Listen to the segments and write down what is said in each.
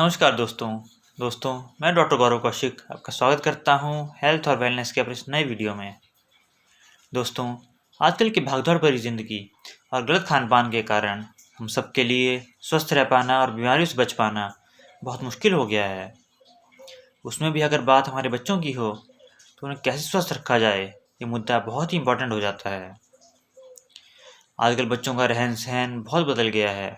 नमस्कार दोस्तों मैं डॉक्टर गौरव कौशिक आपका स्वागत करता हूं हेल्थ और वेलनेस के अपने इस नए वीडियो में। दोस्तों, आजकल की भागदौड़ भरी ज़िंदगी और गलत खान पान के कारण हम सबके लिए स्वस्थ रह पाना और बीमारियों से बच पाना बहुत मुश्किल हो गया है। उसमें भी अगर बात हमारे बच्चों की हो तो उन्हें कैसे स्वस्थ रखा जाए, ये मुद्दा बहुत ही इम्पोर्टेंट हो जाता है। आजकल बच्चों का रहन सहन बहुत बदल गया है।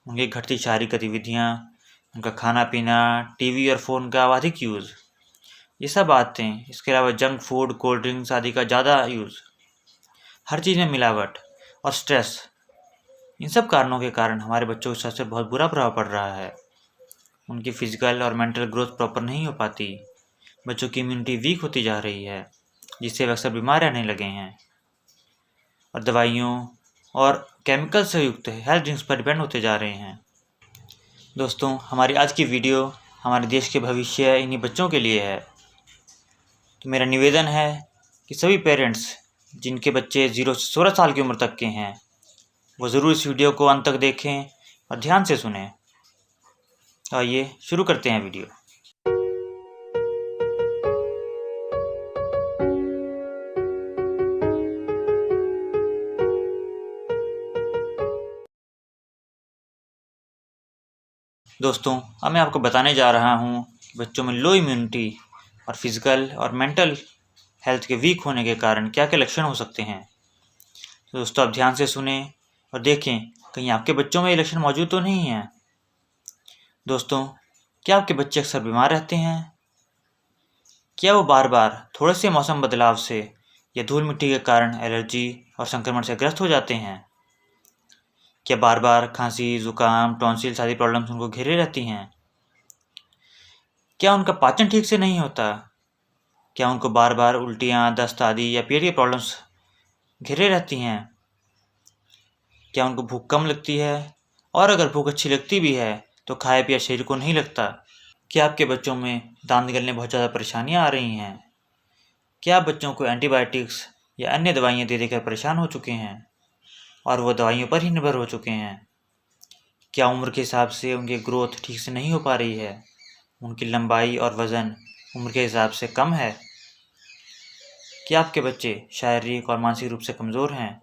उनकी घटती शारीरिक गतिविधियाँ, उनका खाना पीना, टीवी और फ़ोन का अधिक यूज़, ये सब बातें, इसके अलावा जंक फूड, कोल्ड ड्रिंक्स आदि का ज़्यादा यूज़, हर चीज़ में मिलावट और स्ट्रेस, इन सब कारणों के कारण हमारे बच्चों के स्वास्थ्य पर बहुत बुरा प्रभाव पड़ रहा है। उनकी फिजिकल और मेंटल ग्रोथ प्रॉपर नहीं हो पाती, बच्चों की इम्यूनिटी वीक होती जा रही है, जिससे वे अक्सर बीमार रहने लगे हैं और दवाइयों और केमिकल से युक्त हेल्थ ड्रिंक्स पर डिपेंड होते जा रहे हैं। दोस्तों, हमारी आज की वीडियो हमारे देश के भविष्य इन्हीं बच्चों के लिए है। तो मेरा निवेदन है कि सभी पेरेंट्स जिनके बच्चे 0 से 16 साल की उम्र तक के हैं, वो ज़रूर इस वीडियो को अंत तक देखें और ध्यान से सुनें। आइए शुरू करते हैं वीडियो। दोस्तों, अब मैं आपको बताने जा रहा हूँ कि बच्चों में लो इम्यूनिटी और फिजिकल और मेंटल हेल्थ के वीक होने के कारण क्या क्या लक्षण हो सकते हैं। तो दोस्तों, आप ध्यान से सुने और देखें कहीं आपके बच्चों में ये लक्षण मौजूद तो नहीं है। दोस्तों, क्या आपके बच्चे अक्सर बीमार रहते हैं? क्या वो बार बार थोड़े से मौसम बदलाव से या धूल मिट्टी के कारण एलर्जी और संक्रमण से ग्रस्त हो जाते हैं? क्या बार बार खांसी, जुकाम, टॉन्सिल्स आदि प्रॉब्लम्स उनको घेरे रहती हैं? क्या उनका पाचन ठीक से नहीं होता? क्या उनको बार बार उल्टियाँ, दस्त आदि या पेट की प्रॉब्लम्स घेरे रहती हैं? क्या उनको भूख कम लगती है, और अगर भूख अच्छी लगती भी है तो खाए पिए शरीर को नहीं लगता? क्या आपके बच्चों में दांत निकलने बहुत ज़्यादा परेशानियाँ आ रही हैं? क्या आप बच्चों को एंटीबायोटिक्स या अन्य दवाइयाँ दे देकर परेशान हो चुके हैं और वो दवाइयों पर ही निर्भर हो चुके हैं? क्या उम्र के हिसाब से उनकी ग्रोथ ठीक से नहीं हो पा रही है? उनकी लंबाई और वज़न उम्र के हिसाब से कम है? क्या आपके बच्चे शारीरिक और मानसिक रूप से कमज़ोर हैं,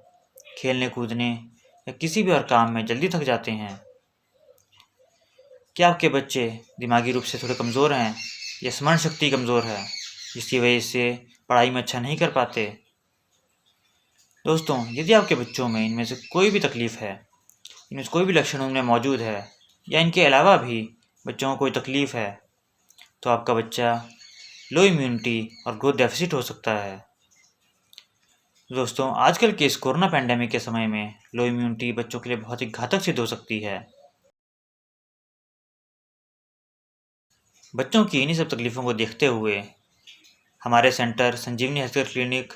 खेलने कूदने या किसी भी और काम में जल्दी थक जाते हैं? क्या आपके बच्चे दिमागी रूप से थोड़े कमज़ोर हैं या स्मरण शक्ति कमज़ोर है, जिसकी वजह से पढ़ाई में अच्छा नहीं कर पाते? दोस्तों, यदि आपके बच्चों में इनमें से कोई भी तकलीफ़ है, इनमें से कोई भी लक्षण उनमें मौजूद है या इनके अलावा भी बच्चों को कोई तकलीफ़ है, तो आपका बच्चा लो इम्यूनिटी और ग्रोथ डेफिसिट हो सकता है। दोस्तों, आजकल के इस कोरोना पैंडेमिक के समय में लो इम्यूनिटी बच्चों के लिए बहुत ही घातक सिद्ध हो सकती है। बच्चों की इन्हीं सब तकलीफ़ों को देखते हुए हमारे सेंटर संजीवनी हेल्थ क्लिनिक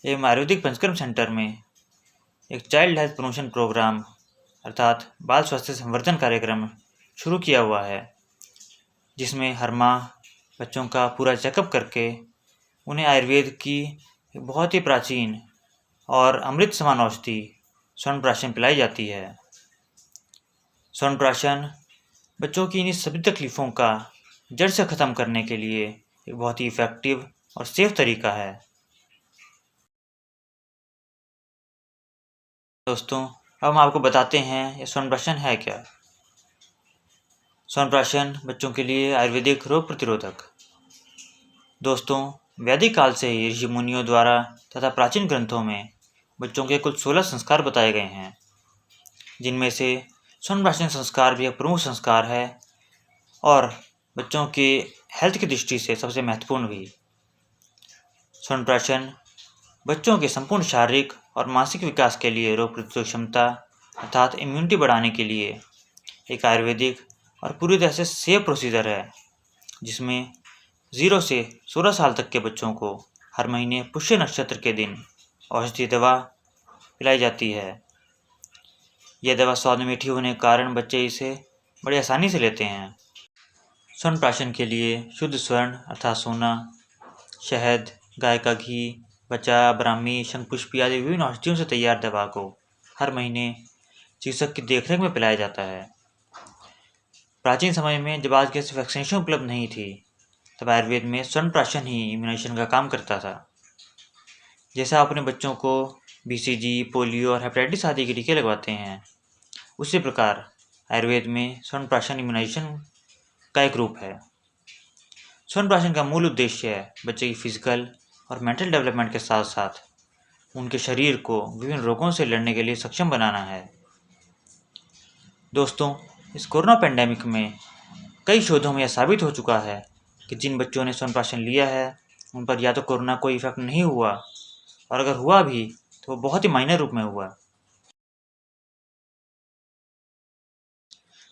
एवं आयुर्वेदिक पंचकर्म सेंटर में एक चाइल्ड हेल्थ प्रमोशन प्रोग्राम अर्थात बाल स्वास्थ्य संवर्धन कार्यक्रम शुरू किया हुआ है, जिसमें हर माह बच्चों का पूरा चेकअप करके उन्हें आयुर्वेद की एक बहुत ही प्राचीन और अमृत समान औषधि च्यवनप्राशन पिलाई जाती है। च्यवनप्राशन बच्चों की इन सभी तकलीफ़ों का जड़ से ख़त्म करने के लिए एक बहुत ही इफ़ेक्टिव और सेफ तरीका है। दोस्तों, अब हम आपको बताते हैं ये च्यवनप्राशन है क्या। च्यवनप्राशन बच्चों के लिए आयुर्वेदिक रोग प्रतिरोधक। दोस्तों, वैदिक काल से ही ऋषि मुनियों द्वारा तथा प्राचीन ग्रंथों में बच्चों के कुल 16 संस्कार बताए गए हैं, जिनमें से च्यवनप्राशन संस्कार भी एक प्रमुख संस्कार है और बच्चों के हेल्थ की दृष्टि से सबसे महत्वपूर्ण भी। च्यवनप्राशन बच्चों के संपूर्ण शारीरिक और मानसिक विकास के लिए रोग प्रतिरोधक क्षमता अर्थात इम्यूनिटी बढ़ाने के लिए एक आयुर्वेदिक और पूरी तरह से सेफ प्रोसीजर है, जिसमें 0 से 16 साल तक के बच्चों को हर महीने पुष्य नक्षत्र के दिन औषधीय दवा पिलाई जाती है। यह दवा स्वाद में मीठी होने के कारण बच्चे इसे बड़ी आसानी से लेते हैं। च्यवनप्राशन के लिए शुद्ध स्वर्ण अर्थात सोना, शहद, गाय का घी, बचा, ब्राह्मी, शंखपुष्पी आदि विभिन्न औषधियों से तैयार दवा को हर महीने चिकित्सक की देखरेख में पिलाया जाता है। प्राचीन समय में जब आज जैसी वैक्सीनेशन उपलब्ध नहीं थी, तब आयुर्वेद में स्वर्ण ही इम्यूनाइजेशन का काम करता था। जैसा अपने बच्चों को BCG, पोलियो और हेपेटाइटिस आदि के टीके लगवाते हैं, उसी प्रकार आयुर्वेद में स्वर्ण इम्यूनाइजेशन का एक रूप है। स्वर्ण का मूल उद्देश्य है बच्चे की फिजिकल और मेंटल डेवलपमेंट के साथ साथ उनके शरीर को विभिन्न रोगों से लड़ने के लिए सक्षम बनाना है। दोस्तों, इस कोरोना पेंडेमिक में कई शोधों में यह साबित हो चुका है कि जिन बच्चों ने स्वर्ण लिया है उन पर या तो कोरोना कोई इफेक्ट नहीं हुआ, और अगर हुआ भी तो वो बहुत ही माइनर रूप में हुआ।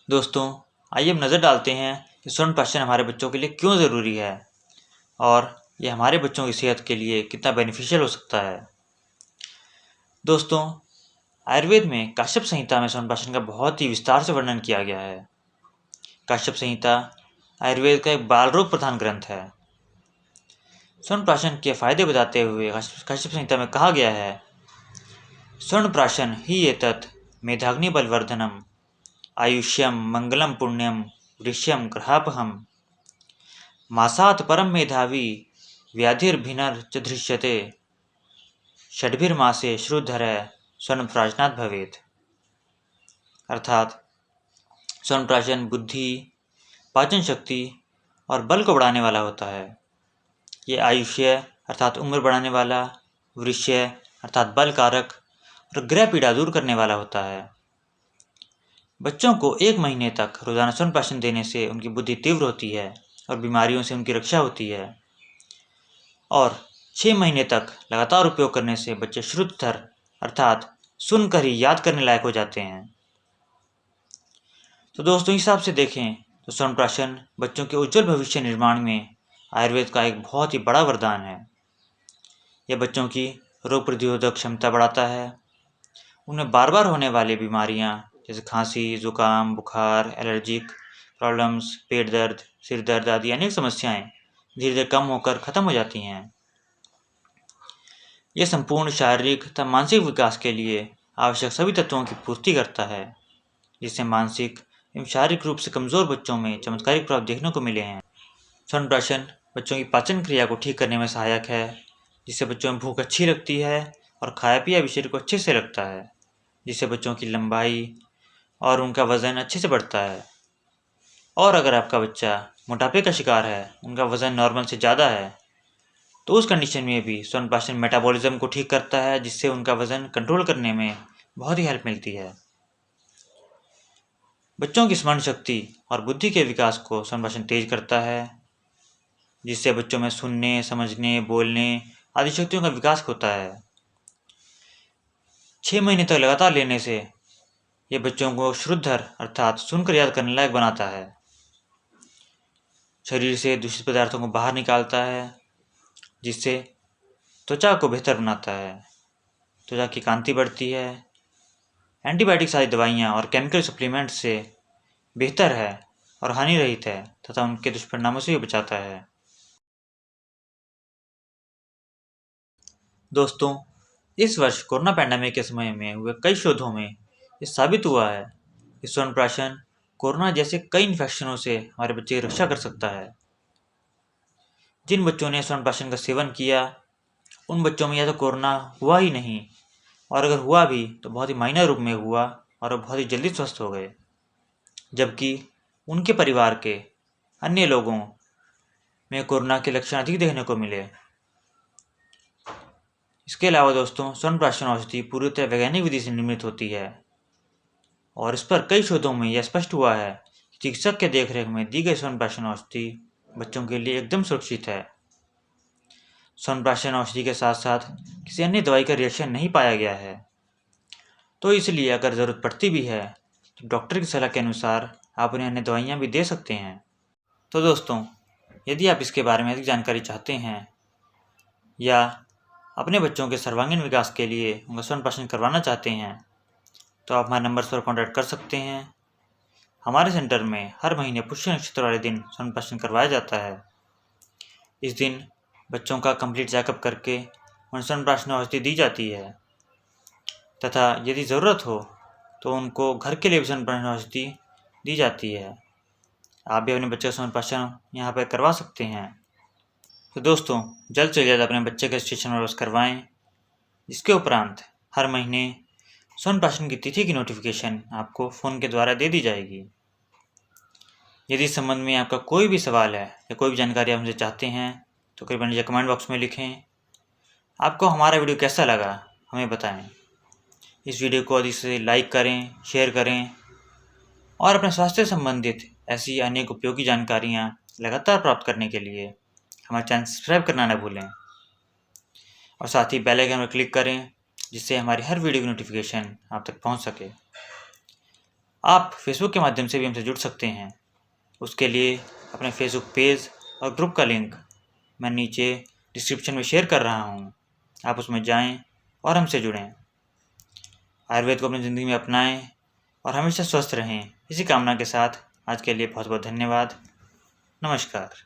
दोस्तों, आइए अब नज़र डालते हैं कि स्वर्ण हमारे बच्चों के लिए क्यों ज़रूरी है और ये हमारे बच्चों की सेहत के लिए कितना बेनिफिशियल हो सकता है। दोस्तों, आयुर्वेद में काश्यप संहिता में स्वर्ण का बहुत ही विस्तार से वर्णन किया गया है। काश्यप संहिता आयुर्वेद का एक बाल रोग प्रधान ग्रंथ है। स्वर्ण के फायदे बताते हुए काश्यप संहिता में कहा गया है, स्वर्ण ही एतत् मेधाग्नि बलवर्धनम आयुष्यम मंगलम पुण्यम वृश्यम ग्रहापहम मासात् परम मेधावी व्याधिर्भिनर च दृश्यते षड्भिर्मासे श्रुधर स्वर्ण भवेत्। अर्थात स्वर्ण बुद्धि, पाचन शक्ति और बल को बढ़ाने वाला होता है। ये आयुष्य अर्थात उम्र बढ़ाने वाला, वृश्य अर्थात बल कारक और ग्रह पीड़ा दूर करने वाला होता है। बच्चों को 1 महीने तक रोजाना स्वर्ण देने से उनकी बुद्धि तीव्र होती है और बीमारियों से उनकी रक्षा होती है, और 6 महीने तक लगातार उपयोग करने से बच्चे श्रुतधर अर्थात सुनकर ही याद करने लायक हो जाते हैं। तो दोस्तों, इस हिसाब से देखें तो स्वर्ण बच्चों के उज्जवल भविष्य निर्माण में आयुर्वेद का एक बहुत ही बड़ा वरदान है। यह बच्चों की रोग प्रतिरोधक क्षमता बढ़ाता है, उनमें बार बार होने वाली बीमारियां जैसे खांसी, जुकाम, बुखार, एलर्जिक प्रॉब्लम्स, पेट दर्द, सिर दर्द आदि अनेक समस्याएं धीरे धीरे कम होकर खत्म हो जाती हैं। यह संपूर्ण शारीरिक तथा मानसिक विकास के लिए आवश्यक सभी तत्वों की पूर्ति करता है, जिससे मानसिक एवं शारीरिक रूप से कमजोर बच्चों में चमत्कारिक प्रभाव देखने को मिले हैं। स्वर्ण बच्चों की पाचन क्रिया को ठीक करने में सहायक है, जिससे बच्चों में भूख अच्छी लगती है और खाया पिया भी शरीर को अच्छे से लगता है, जिससे बच्चों की लंबाई और उनका वज़न अच्छे से बढ़ता है। और अगर आपका बच्चा मोटापे का शिकार है, उनका वज़न नॉर्मल से ज़्यादा है, तो उस कंडीशन में भी स्वर्ण मेटाबॉलिज्म को ठीक करता है, जिससे उनका वज़न कंट्रोल करने में बहुत ही हेल्प मिलती है। बच्चों की स्मरण शक्ति और बुद्धि के विकास को स्वर्ण तेज करता है, जिससे बच्चों में सुनने, समझने, बोलने आदि शक्तियों का विकास होता है। 6 महीने तक लगातार लेने से ये बच्चों को श्रुद्धर अर्थात सुनकर याद करने लायक बनाता है, शरीर से दूषित पदार्थों को बाहर निकालता है, जिससे त्वचा को बेहतर बनाता है, त्वचा की कांति बढ़ती है, एंटीबायोटिक्स आदि दवाइयाँ और केमिकल सप्लीमेंट्स से बेहतर है और हानि रहित है तथा उनके दुष्परिणामों से भी बचाता है। दोस्तों, इस वर्ष कोरोना पैंडेमिक के समय में हुए कई शोधों में ये साबित हुआ है कि स्वर्ण कोरोना जैसे कई इन्फेक्शनों से हमारे बच्चे की रक्षा कर सकता है। जिन बच्चों ने स्वर्ण का सेवन किया, उन बच्चों में या तो कोरोना हुआ ही नहीं, और अगर हुआ भी तो बहुत ही माइनर रूप में हुआ और वो बहुत ही जल्दी स्वस्थ हो गए, जबकि उनके परिवार के अन्य लोगों में कोरोना के लक्षण अधिक देखने को मिले। इसके अलावा दोस्तों, स्वर्ण औषधि पूरी तरह वैज्ञानिक विधि से निर्मित होती है, और इस पर कई शोधों में यह स्पष्ट हुआ है कि चिकित्सक के देखरेख में दी गई स्वर्ण औषधि बच्चों के लिए एकदम सुरक्षित है। स्वर्ण औषधि के साथ साथ किसी अन्य दवाई का रिएक्शन नहीं पाया गया है, तो इसलिए अगर ज़रूरत पड़ती भी है तो डॉक्टर की सलाह के अनुसार आप उन्हें अन्य दवाइयाँ भी दे सकते हैं। तो दोस्तों, यदि आप इसके बारे में अधिक जानकारी चाहते हैं या अपने बच्चों के सर्वांगीण विकास के लिए उनका स्वर्ण करवाना चाहते हैं, तो आप हमारे नंबर पर कॉन्टैक्ट कर सकते हैं। हमारे सेंटर में हर महीने पुष्य नक्षत्र वाले दिन स्वर्ण करवाया जाता है। इस दिन बच्चों का कंप्लीट चेकअप करके उन्हें स्वर्ण औषधि दी जाती है, तथा यदि ज़रूरत हो तो उनको घर के लिए भी स्वर्ण औषधि दी जाती है। आप भी अपने बच्चे का स्तनपान यहाँ पर करवा सकते हैं। तो दोस्तों, जल्द से जल्द अपने बच्चे का रजिस्ट्रेशन और बस करवाएं। इसके उपरांत हर महीने स्तनपान की तिथि की नोटिफिकेशन आपको फ़ोन के द्वारा दे दी जाएगी। यदि इस संबंध में आपका कोई भी सवाल है या कोई भी जानकारी आप हमसे चाहते हैं तो कृपया नीचे कमेंट बॉक्स में लिखें। आपको हमारा वीडियो कैसा लगा हमें बताएं। इस वीडियो को अधिक से लाइक करें, शेयर करें और अपने स्वास्थ्य से संबंधित ऐसी अनेक उपयोगी जानकारियाँ लगातार प्राप्त करने के लिए हमारे चैनल सब्सक्राइब करना न भूलें और साथ ही बेल आइकन पर क्लिक करें जिससे हमारी हर वीडियो की नोटिफिकेशन आप तक पहुंच सके। आप फेसबुक के माध्यम से भी हमसे जुड़ सकते हैं। उसके लिए अपने फेसबुक पेज और ग्रुप का लिंक मैं नीचे डिस्क्रिप्शन में शेयर कर रहा हूं। आप उसमें जाएं और हमसे जुड़ें। आयुर्वेद को अपनी ज़िंदगी में अपनाएं और हमेशा स्वस्थ रहें। इसी कामना के साथ आज के लिए बहुत बहुत धन्यवाद। नमस्कार।